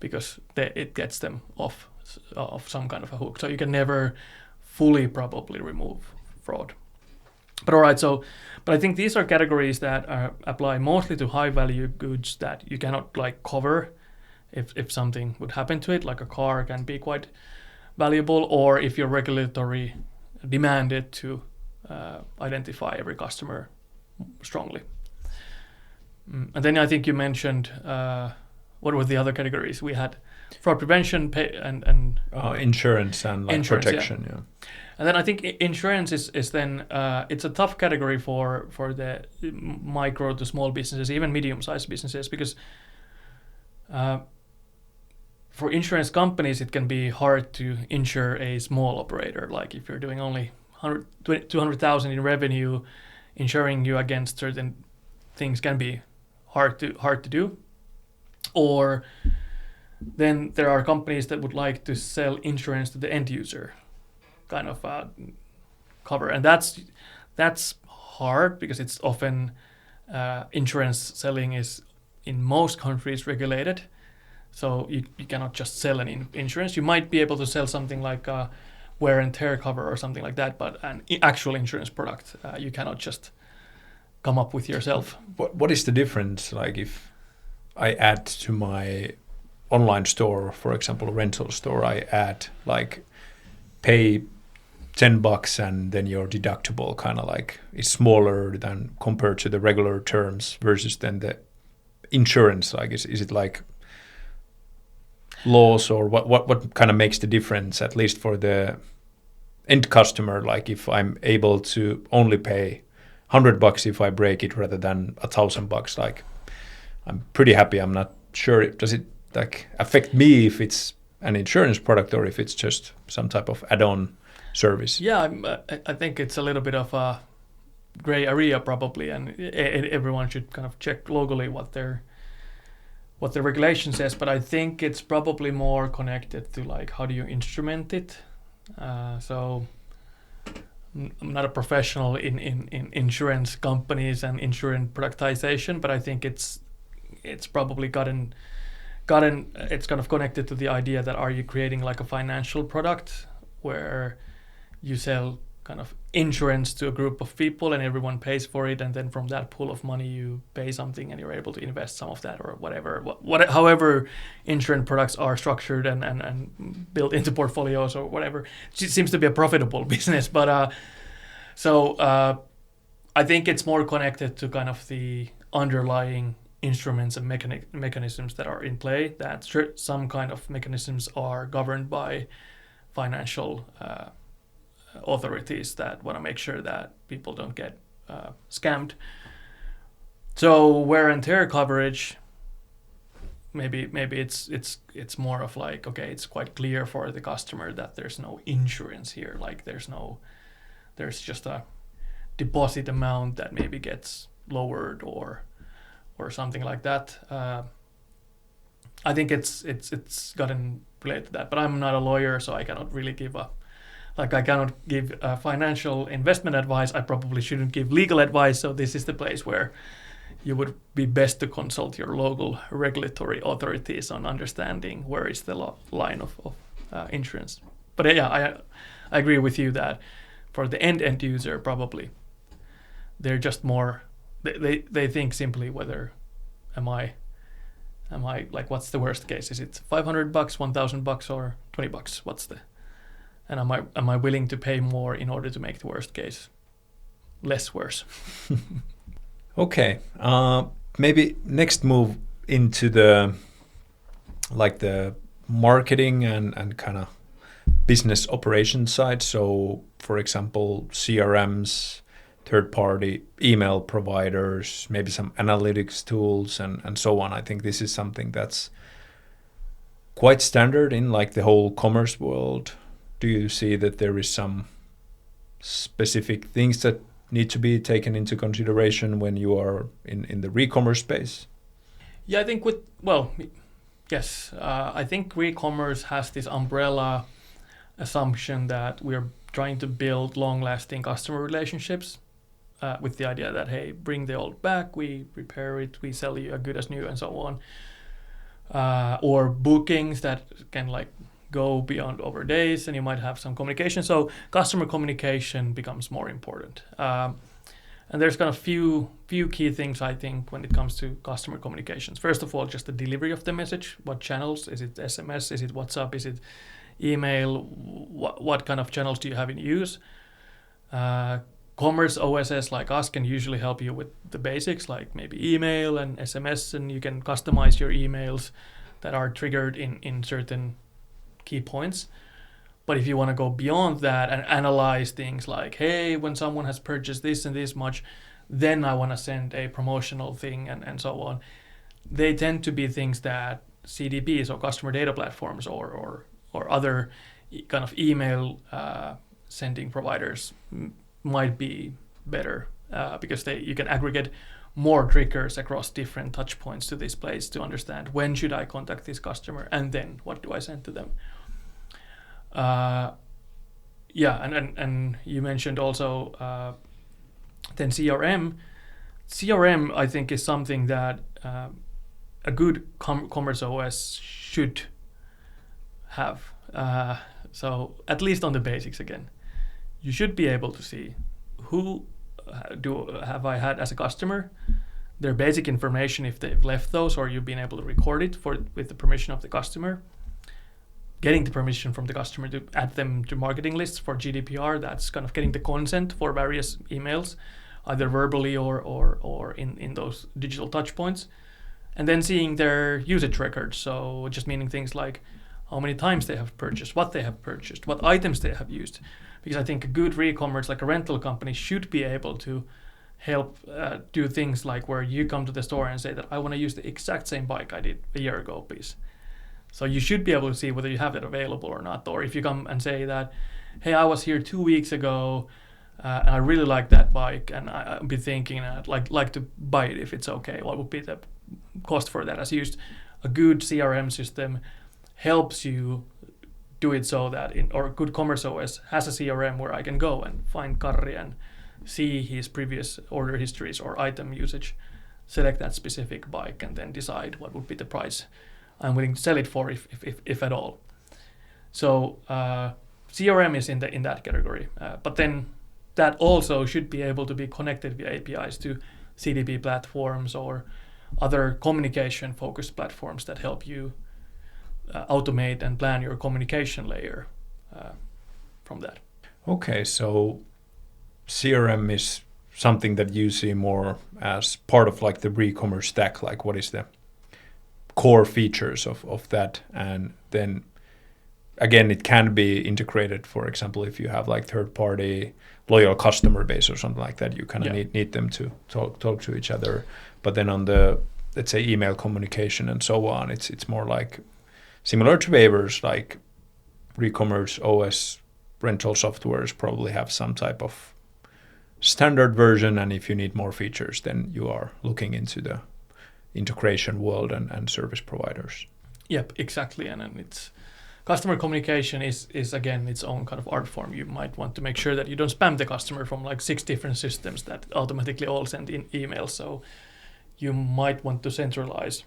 B: because it gets them off some kind of a hook. So you can never fully probably remove fraud. But all right, but I think these are categories that apply mostly to high value goods that you cannot like cover if something would happen to it, like a car can be quite valuable, or if you're regulatory demanded to identify every customer strongly. And then I think you mentioned what were the other categories? We had fraud prevention, and
A: insurance and like
B: insurance,
A: protection. Yeah.
B: And then I think insurance is then it's a tough category for the micro to small businesses, even medium-sized businesses, because for insurance companies it can be hard to insure a small operator. Like if you're doing only 200,000 in revenue, insuring you against certain things can be hard to do. Or then there are companies that would like to sell insurance to the end user, kind of cover, and that's hard because it's often insurance selling is in most countries regulated. So you cannot just sell an insurance. You might be able to sell something like a wear and tear cover or something like that, but an actual insurance product you cannot just come up with yourself.
A: What is the difference? Like if I add to my online store, for example, rental store, I add like pay $10 and then your deductible kind of like is smaller than compared to the regular terms versus then the insurance. Like is it like laws or what kind of makes the difference, at least for the end customer? Like if I'm able to only pay $100 if I break it rather than $1,000, like I'm pretty happy. I'm not sure, does it like affect me if it's an insurance product or if it's just some type of add-on service?
B: Yeah, I think it's a little bit of a gray area probably, and everyone should kind of check locally what the regulation says. But I think it's probably more connected to like how do you instrument it. So I'm not a professional in insurance companies and insurance productization, but I think it's probably gotten it's kind of connected to the idea that are you creating like a financial product where you sell kind of insurance to a group of people and everyone pays for it, and then from that pool of money you pay something and you're able to invest some of that or whatever. However insurance products are structured and built into portfolios or whatever, it seems to be a profitable business. But I think it's more connected to kind of the underlying instruments and mechanisms that are in play, that some kind of mechanisms are governed by financial authorities that want to make sure that people don't get scammed. So wear and tear coverage, maybe it's more of like, okay, it's quite clear for the customer that there's no insurance here, like there's just a deposit amount that maybe gets lowered or something like that. I think it's gotten related to that, but I'm not a lawyer, so I cannot really give financial investment advice. I probably shouldn't give legal advice. So this is the place where you would be best to consult your local regulatory authorities on understanding where is the line of insurance. But yeah, I agree with you that for the end user, probably they're just more, they think simply whether am I like, what's the worst case? Is it $500, $1,000 or $20? And am I willing to pay more in order to make the worst case less worse?
A: Okay, maybe next move into the marketing and kind of business operation side. So for example, CRMs, third-party email providers, maybe some analytics tools and so on. I think this is something that's quite standard in like the whole commerce world. Do you see that there is some specific things that need to be taken into consideration when you are in the Recommerce space?
B: Yeah, I think yes. I think Recommerce has this umbrella assumption that we're trying to build long-lasting customer relationships with the idea that, hey, bring the old back, we repair it, we sell you as good as new and so on. Or bookings that can like go beyond over days, and you might have some communication. So customer communication becomes more important. And there's kind of few key things, I think, when it comes to customer communications. First of all, just the delivery of the message. What channels? Is it SMS? Is it WhatsApp? Is it email? What kind of channels do you have in use? Commerce OSs like us can usually help you with the basics, like maybe email and SMS, and you can customize your emails that are triggered in certain key points. But if you want to go beyond that and analyze things like, hey, when someone has purchased this and this much, then I want to send a promotional thing and so on. They tend to be things that CDPs or customer data platforms or other kind of email sending providers might be better because you can aggregate more triggers across different touch points to this place to understand when should I contact this customer and then what do I send to them. And you mentioned also then CRM. CRM, I think, is something that a good Commerce OS should have. So at least on the basics again, you should be able to see who have I had as a customer, their basic information if they've left those or you've been able to record it with the permission of the customer. Getting the permission from the customer to add them to marketing lists for GDPR, that's kind of getting the consent for various emails, either verbally or in those digital touch points. And then seeing their usage records, so just meaning things like how many times they have purchased, what they have purchased, what items they have used. Because I think a good re-commerce, like a rental company, should be able to help do things like where you come to the store and say that I want to use the exact same bike I did a year ago, please. So you should be able to see whether you have that available or not. Or if you come and say that, hey, I was here 2 weeks ago and I really like that bike and I'd be thinking I'd like to buy it if it's okay. What would be the cost for that? As used, a good CRM system helps you do it so that or good Commerce OS has a CRM where I can go and find Karri and see his previous order histories or item usage, select that specific bike and then decide what would be the price I'm willing to sell it for if at all. So CRM is in that category, but then that also should be able to be connected via APIs to CDP platforms or other communication focused platforms that help you automate and plan your communication layer from that.
A: Okay, so CRM is something that you see more as part of like the Recommerce stack, like what is the core features of that, and then again it can be integrated, for example, if you have like third-party loyal customer base or something like that, you kind of need them to talk to each other. But then on the, let's say, email communication and so on, it's more like similar to waivers, like Recommerce OS rental softwares probably have some type of standard version, and if you need more features, then you are looking into the integration world and service providers.
B: Yep, exactly. And it's customer communication is again its own kind of art form. You might want to make sure that you don't spam the customer from like 6 different systems that automatically all send in emails. So you might want to centralize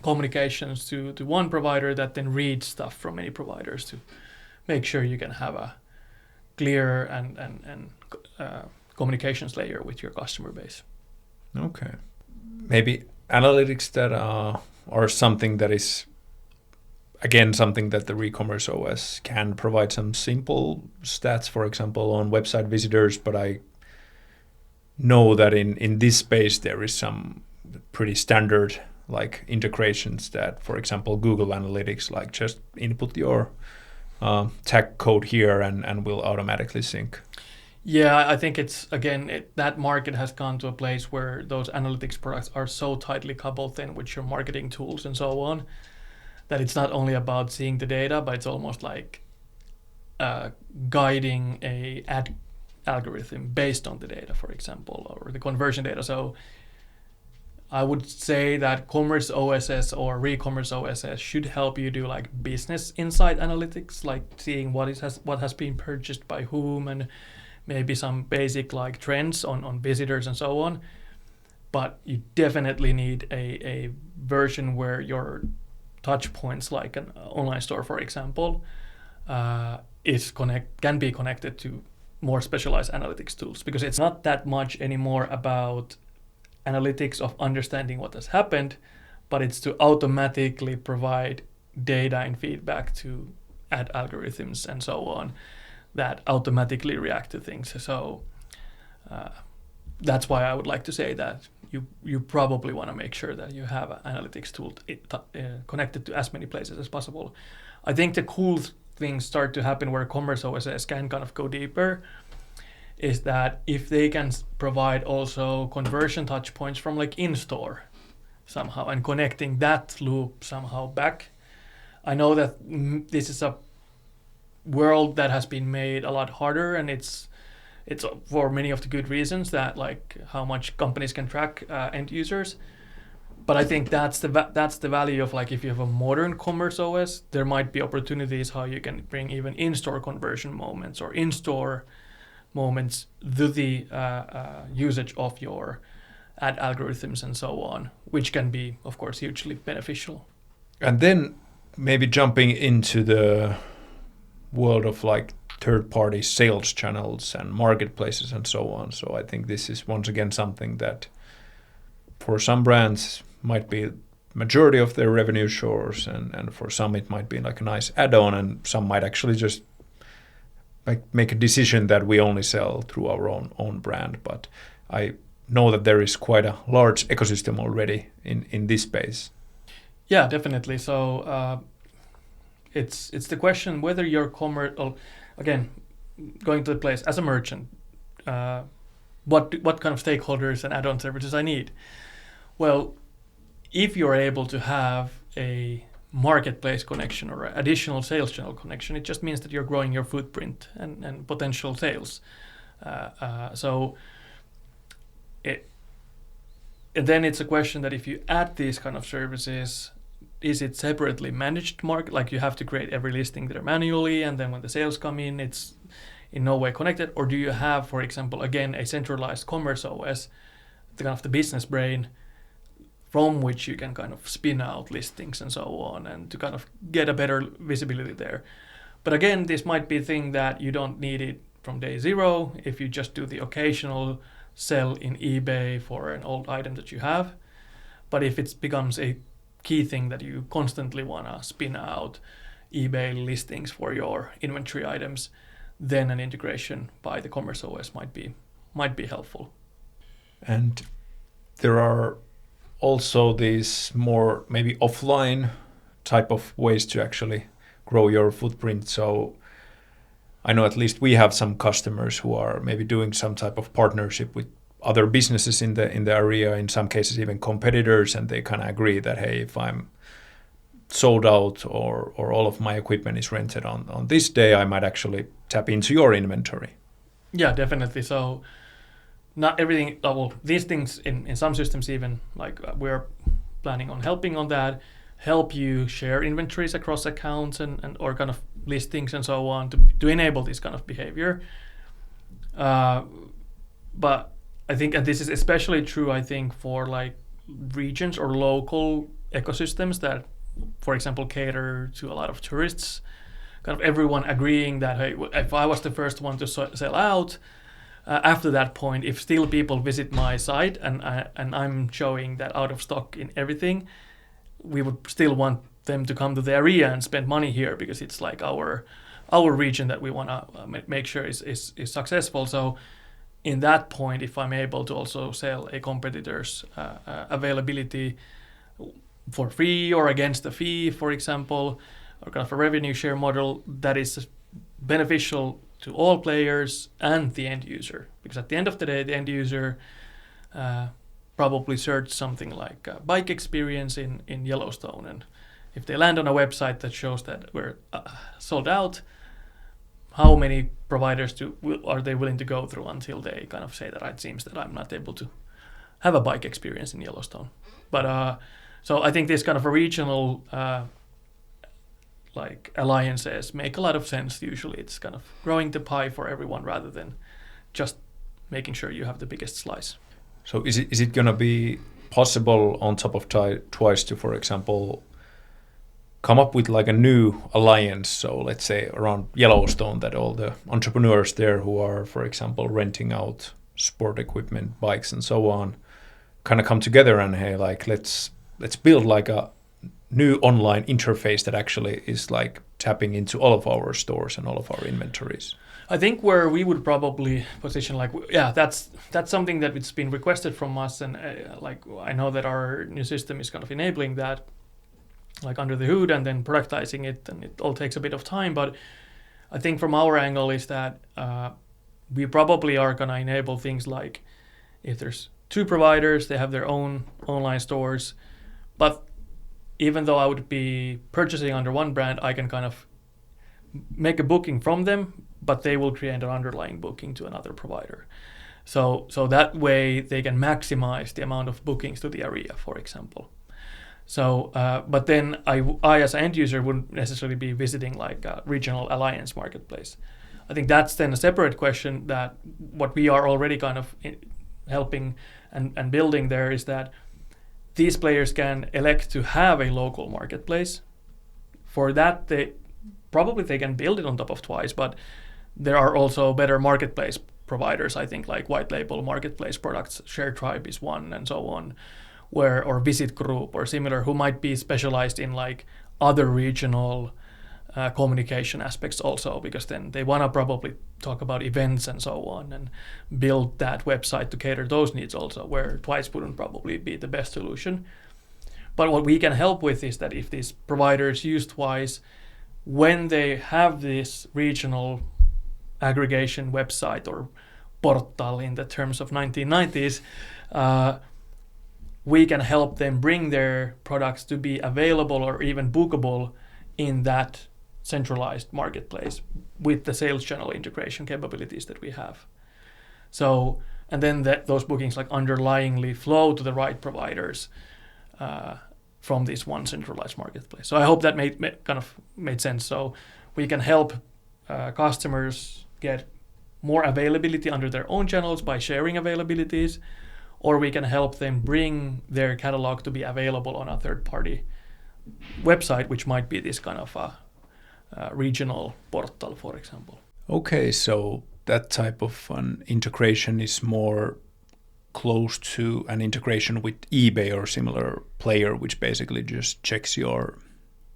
B: communications to one provider that then reads stuff from many providers to make sure you can have a clear and communications layer with your customer base.
A: Okay. Maybe analytics that are something that is, again, something that the Recommerce OS can provide some simple stats, for example, on website visitors, but I know that in this space there is some pretty standard like integrations that, for example, Google Analytics, like just input your tag code here and will automatically sync.
B: Yeah, I think it's, again, that market has gone to a place where those analytics products are so tightly coupled then with your marketing tools and so on, that it's not only about seeing the data, but it's almost like guiding a ad algorithm based on the data, for example, or the conversion data. So I would say that Commerce OS or Recommerce OS should help you do like business insight analytics, like seeing what has been purchased by whom and maybe some basic like trends on visitors and so on. But you definitely need a version where your touch points, like an online store, for example, can be connected to more specialized analytics tools, because it's not that much anymore about analytics of understanding what has happened, but it's to automatically provide data and feedback to ad algorithms and so on that automatically react to things. So that's why I would like to say that you probably want to make sure that you have an analytics tool connected to as many places as possible. I think the cool things start to happen where Commerce OS can kind of go deeper is that if they can provide also conversion touch points from like in-store somehow and connecting that loop somehow back. I know that this is a world that has been made a lot harder, and it's for many of the good reasons that like how much companies can track end users. But I think that's the value of like if you have a modern Commerce OS, there might be opportunities how you can bring even in-store conversion moments or in-store moments to the usage of your ad algorithms and so on, which can be, of course, hugely beneficial.
A: And then maybe jumping into the world of like third-party sales channels and marketplaces and so on. So I think this is once again something that for some brands might be majority of their revenue source, and for some it might be like a nice add-on, and some might actually just like make a decision that we only sell through our own brand. But I know that there is quite a large ecosystem already in this space.
B: Yeah, definitely. So it's the question whether your again, going to the place as a merchant, what kind of stakeholders and add-on services I need. Well, if you're able to have a marketplace connection or additional sales channel connection, it just means that you're growing your footprint and potential sales. And then it's a question that if you add these kind of services, is it separately managed market? Like you have to create every listing there manually, and then when the sales come in, it's in no way connected? Or do you have, for example, again, a centralized commerce OS, the kind of the business brain, from which you can kind of spin out listings and so on, and to kind of get a better visibility there. But again, this might be a thing that you don't need it from day zero if you just do the occasional sell in eBay for an old item that you have. But if it becomes a key thing that you constantly want to spin out eBay listings for your inventory items, then an integration by the Commerce OS might be helpful.
A: And there are also these more maybe offline type of ways to actually grow your footprint. So I know at least we have some customers who are maybe doing some type of partnership with other businesses in the area, in some cases even competitors, and they kind of agree that, hey, if I'm sold out or all of my equipment is rented on this day, I might actually tap into your inventory.
B: Yeah, definitely. So not everything, these things in some systems even, like we're planning on helping on that, help you share inventories across accounts and or kind of listings and so on to enable this kind of behavior. But I think, and this is especially true, I think, for like regions or local ecosystems that, for example, cater to a lot of tourists, kind of everyone agreeing that, hey, if I was the first one to sell out, after that point, if still people visit my site and I'm showing that out of stock in everything, we would still want them to come to the area and spend money here because it's like our region that we want to make sure is successful. So in that point, if I'm able to also sell a competitor's availability for free or against a fee, for example, or kind of a revenue share model that is beneficial to all players and the end user, because at the end of the day, the end user probably search something like bike experience in Yellowstone, and if they land on a website that shows that we're sold out, how many providers are they willing to go through until they kind of say that it seems that I'm not able to have a bike experience in Yellowstone? But so I think this kind of a regional like alliances make a lot of sense. Usually it's kind of growing the pie for everyone rather than just making sure you have the biggest slice.
A: So is it going to be possible on top of Twice to, for example, come up with like a new alliance? So let's say around Yellowstone, that all the entrepreneurs there who are, for example, renting out sport equipment, bikes and so on, kind of come together and, hey, like let's build like a new online interface that actually is like tapping into all of our stores and all of our inventories.
B: I think where we would probably position, like, yeah, that's something that it's been requested from us, and like I know that our new system is kind of enabling that, like under the hood, and then productizing it, and it all takes a bit of time. But I think from our angle is that we probably are going to enable things like if there's two providers, they have their own online stores, but even though I would be purchasing under one brand, I can kind of make a booking from them, but they will create an underlying booking to another provider. So that way they can maximize the amount of bookings to the area, for example. So, but then I as an end user wouldn't necessarily be visiting like a regional alliance marketplace. I think that's then a separate question, that what we are already kind of helping and building there is that these players can elect to have a local marketplace. For that, they can build it on top of Twice, but there are also better marketplace providers, I think, like white label marketplace products. ShareTribe is one, and so on, or Visit Group or similar, who might be specialized in like other regional communication aspects also, because then they want to probably talk about events and so on and build that website to cater those needs also, where Twice wouldn't probably be the best solution. But what we can help with is that if these providers use Twice, when they have this regional aggregation website or portal in the terms of 1990s, we can help them bring their products to be available or even bookable in that centralized marketplace with the sales channel integration capabilities that we have. So, and then those bookings like underlyingly flow to the right providers from this one centralized marketplace. So I hope that made sense. So we can help customers get more availability under their own channels by sharing availabilities, or we can help them bring their catalog to be available on a third-party website, which might be this kind of a regional portal, for example.
A: Okay, so that type of an integration is more close to an integration with eBay or similar player, which basically just checks your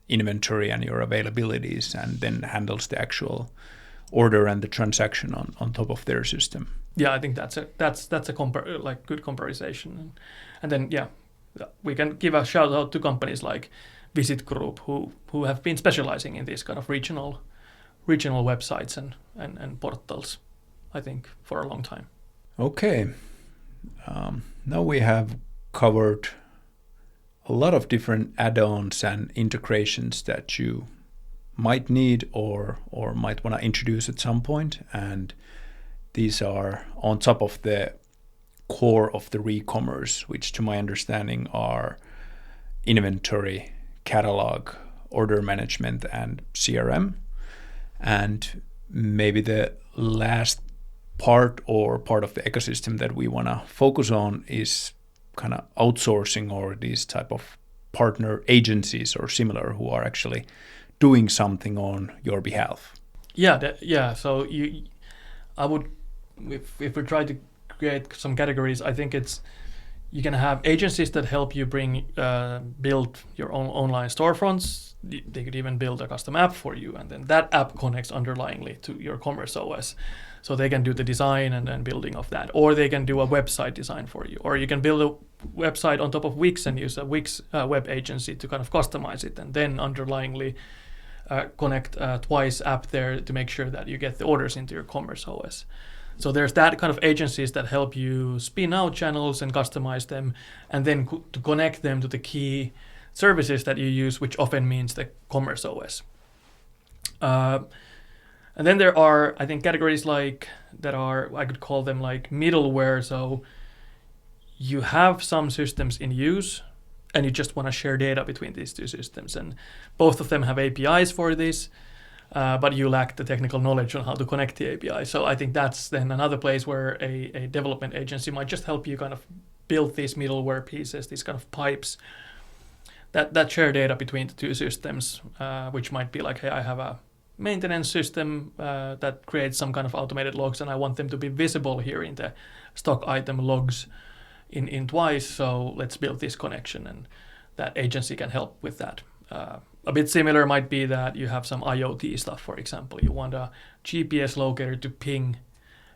A: inventory and your availabilities and then handles the actual order and the transaction on top of their system.
B: Yeah, I think that's a good comparison. And then we can give a shout out to companies like Visit Group who have been specializing in these kind of regional websites and portals, I think, for a long time.
A: Okay. Now we have covered a lot of different add-ons and integrations that you might need or might want to introduce at some point, and these are on top of the core of the Recommerce, which to my understanding are inventory, catalog, order management, and CRM. And maybe the last part of the ecosystem that we want to focus on is kind of outsourcing, or these type of partner agencies or similar who are actually doing something on your behalf.
B: So I would, if we try to create some categories, I think you can have agencies that help you build your own online storefronts. They could even build a custom app for you, and then that app connects underlyingly to your Commerce OS. So they can do the design and then building of that, or they can do a website design for you, or you can build a website on top of Wix and use a Wix web agency to kind of customize it, and then underlyingly connect Twice app there to make sure that you get the orders into your Commerce OS. So there's that kind of agencies that help you spin out channels and customize them, and then to connect them to the key services that you use, which often means the Commerce OS. And then there are, I think, categories I could call them like middleware. So you have some systems in use and you just want to share data between these two systems. And both of them have APIs for this, but you lack the technical knowledge on how to connect the API. So I think that's then another place where a development agency might just help you kind of build these middleware pieces, these kind of pipes that share data between the two systems, which might be like, hey, I have a maintenance system that creates some kind of automated logs, and I want them to be visible here in the stock item logs in Twice. So let's build this connection, and that agency can help with that. A bit similar might be that you have some IoT stuff, for example. You want a GPS locator to ping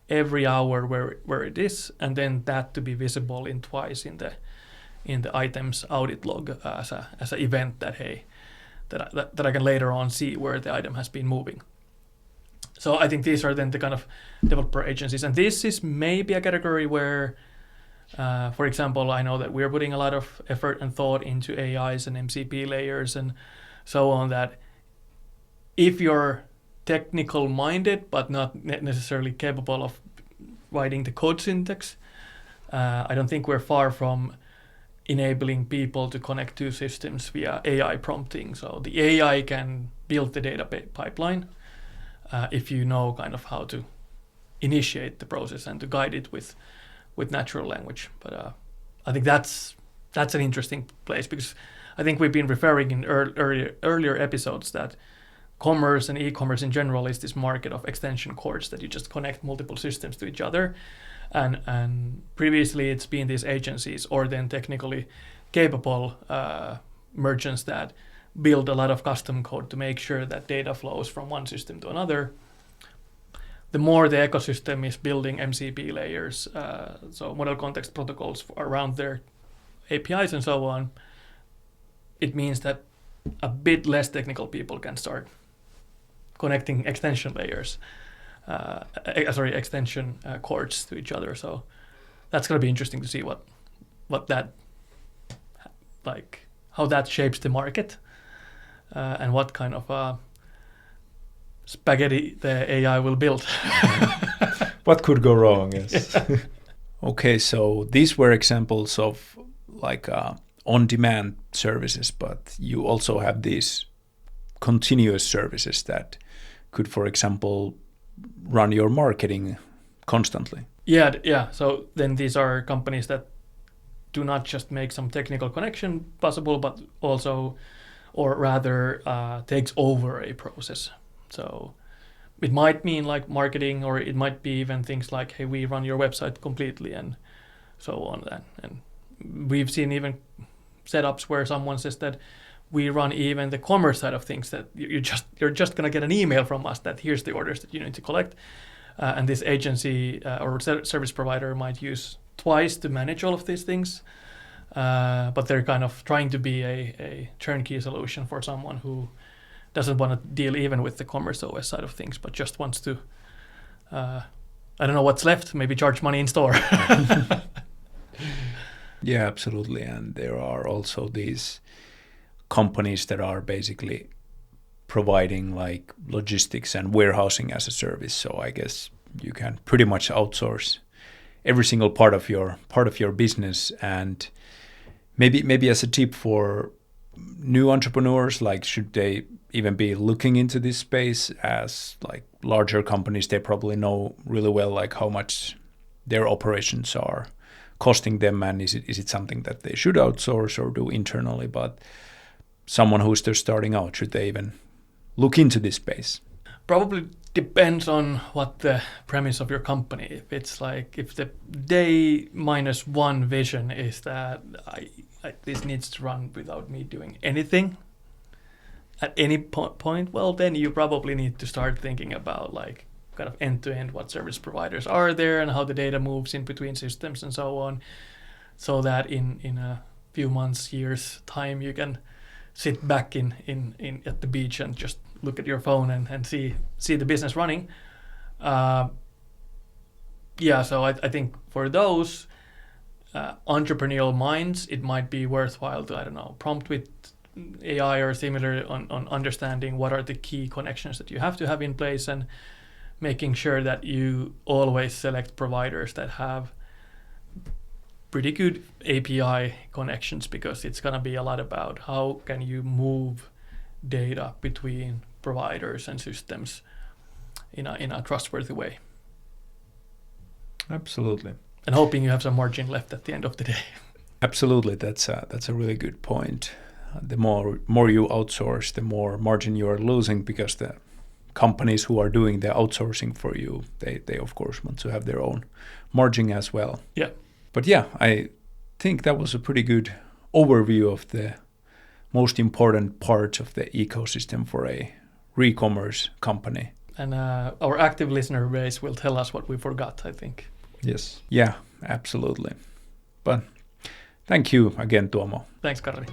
B: every hour where it is, and then that to be visible in Twice in the items audit log as an event that, hey, that I can later on see where the item has been moving. So I think these are then the kind of developer agencies. And this is maybe a category where, for example, I know that we're putting a lot of effort and thought into AIs and MCP layers and so on, that if you're technical minded but not necessarily capable of writing the code syntax, I don't think we're far from enabling people to connect to systems via AI prompting. So the AI can build the data pipeline if you know kind of how to initiate the process and to guide it with with natural language. But I think that's an interesting place, because I think we've been referring in earlier episodes that commerce and e-commerce in general is this market of extension cords that you just connect multiple systems to each other. And previously it's been these agencies or then technically capable merchants that build a lot of custom code to make sure that data flows from one system to another. The more the ecosystem is building MCP layers, so model context protocols around their APIs and so on, it means that a bit less technical people can start connecting extension layers, extension cords to each other. So that's going to be interesting to see what that, like, how that shapes the market, and what kind of spaghetti the AI will build.
A: What could go wrong? Yes. Okay, so these were examples of like on-demand services, but you also have these continuous services that could, for example, run your marketing constantly.
B: Yeah. So then these are companies that do not just make some technical connection possible, but also, or rather, takes over a process. So it might mean like marketing, or it might be even things like, hey, we run your website completely and so on. And we've seen even setups where someone says that we run even the commerce side of things, that you're just going to get an email from us that here's the orders that you need to collect. And this agency or service provider might use twice to manage all of these things. But they're kind of trying to be a turnkey solution for someone who doesn't want to deal even with the Commerce OS side of things, but just wants to, I don't know what's left, maybe charge money in store.
A: Yeah, absolutely. And there are also these companies that are basically providing like logistics and warehousing as a service. So I guess you can pretty much outsource every single part of your business. And maybe as a tip for new entrepreneurs, like, should they even be looking into this space? As like larger companies, they probably know really well like how much their operations are costing them, and is it something that they should outsource or do internally? But someone who's just starting out, should they even look into this space?
B: Probably depends on what the premise of your company. If it's like, if the day -1 vision is that this needs to run without me doing anything at any point, well, then you probably need to start thinking about like kind of end-to-end what service providers are there and how the data moves in between systems and so on, so that in a few months, years time, you can sit back in at the beach and just look at your phone and see the business running. So I think for those entrepreneurial minds, it might be worthwhile to, I don't know, prompt with AI or similar on understanding what are the key connections that you have to have in place, and making sure that you always select providers that have pretty good API connections, because it's going to be a lot about how can you move data between providers and systems in a trustworthy way.
A: Absolutely.
B: And hoping you have some margin left at the end of the day.
A: Absolutely, that's a really good point. The more you outsource, the more margin you are losing, because the companies who are doing the outsourcing for you, they of course want to have their own margin as well.
B: Yeah.
A: But yeah, I think that was a pretty good overview of the most important parts of the ecosystem for a Recommerce company.
B: And our active listener base will tell us what we forgot, I think.
A: Yes. Yeah, absolutely. But thank you again, Tuomo.
B: Thanks, Karri.